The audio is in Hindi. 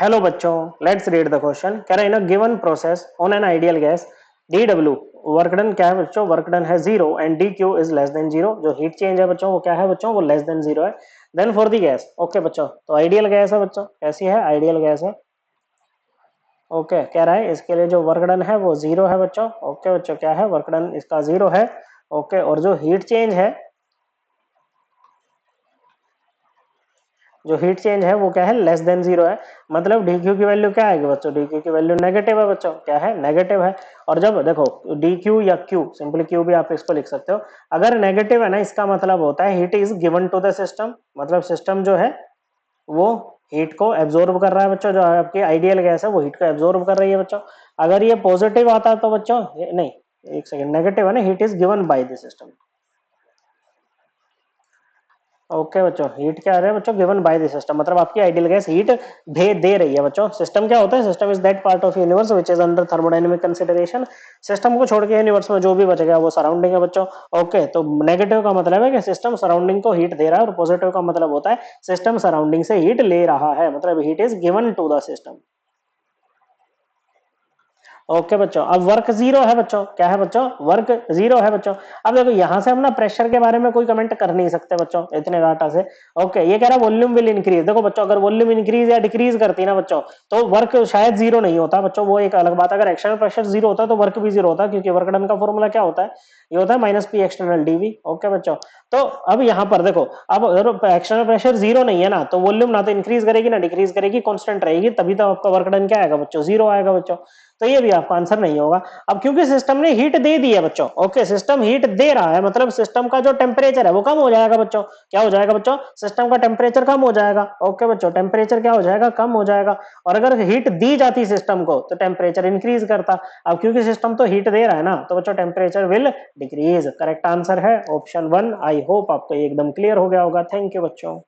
हेलो बच्चों, लेट्स रीड द क्वेश्चन। कह रहा है in a given process on an ideal gas D W, work done क्या है बच्चों? वर्क डन है zero and D Q is less than zero. जो हीट चेंज है बच्चों वो क्या है बच्चों? वो लेस देन जीरो है। Then for the gas, okay बच्चों, तो आइडियल गैस है बच्चों, कैसी है? आइडियल गैस है। ओके, कह रहा है इसके लिए जो वर्क डन है वो जीरो है बच्चों। ओके बच्चों, क्या है? वर्क डन इसका जीरो है। ओके, और जो हीट चेंज है, जो हीट चेंज है वो क्या है? लेस देन जीरो है। मतलब डी क्यू की वैल्यू क्या आएगी बच्चों? डी क्यू की वैल्यू नेगेटिव है बच्चों। क्या है? नेगेटिव है। और जब देखो डी क्यू या क्यू, सिंपली क्यू भी आप इसको लिख सकते हो, अगर नेगेटिव है ना, इसका मतलब होता है heat is given to the system. मतलब सिस्टम जो है वो हीट को एब्जॉर्ब कर रहा है बच्चों। जो आपकी आइडियल गैस है वो हीट को एब्जॉर्ब कर रही है बच्चों। अगर ये पॉजिटिव आता है तो बच्चों नहीं, एक सेकंड, नेगेटिव है ना, heat is given by the system. Okay बच्चों, हीट क्या आ रहा है बच्चों? गिवन बाय द सिस्टम, मतलब आपकी आइडियल गैस हीट दे रही है बच्चों। सिस्टम क्या होता है? System is that part of universe which is under thermodynamic consideration. System को छोड़ के यूनिवर्स में जो भी बचेगा वो सराउंडिंग है बच्चों। ओके, तो नेगेटिव का मतलब है कि सिस्टम सराउंडिंग को हीट दे रहा है, और पॉजिटिव का मतलब होता है सिस्टम सराउंडिंग से हीट ले रहा है, मतलब heat is given to the system. Okay बच्चों, अब वर्क जीरो है बच्चों। क्या है बच्चों? वर्क जीरो है बच्चों। अब देखो यहां से हम ना प्रेशर के बारे में कोई कमेंट कर नहीं सकते बच्चों इतने डाटा से। ओके, ये कह रहा है वॉल्यूम विल इंक्रीज। देखो बच्चों, अगर वॉल्यूम इंक्रीज या डिक्रीज करती ना बच्चों, तो वर्क शायद जीरो नहीं होता बच्चों, वो एक अलग बात। अगर एक्सटर्नल प्रेशर जीरो होता तो वर्क भी जीरो होता, क्योंकि वर्क डन का फॉर्मूला क्या होता है? ये होता है minus P external DV. Okay बच्चों, तो अब यहाँ पर देखो, अब अगर एक्सटर्नल प्रेशर जीरो नहीं है ना, तो वॉल्यूम ना तो इंक्रीज करेगी ना डिक्रीज करेगी, कांस्टेंट रहेगी, तभी तो आपका वर्क डन क्या आएगा बच्चों? जीरो आएगा बच्चों। तो ये भी आपका आंसर नहीं होगा। अब क्योंकि सिस्टम ने हीट दे दी है बच्चों, ओके, सिस्टम हीट दे रहा है, मतलब सिस्टम का जो टेम्परेचर है वो कम हो जाएगा बच्चों। क्या हो जाएगा बच्चों? सिस्टम का टेम्परेचर कम हो जाएगा। ओके बच्चों, टेम्परेचर क्या हो जाएगा? कम हो जाएगा। और अगर हीट दी जाती सिस्टम को तो टेम्परेचर इंक्रीज करता। अब क्योंकि सिस्टम तो हीट दे रहा है ना, तो बच्चों temperature will decrease. Correct answer है ऑप्शन वन। आई होप आपको एकदम क्लियर हो गया होगा। थैंक यू बच्चों।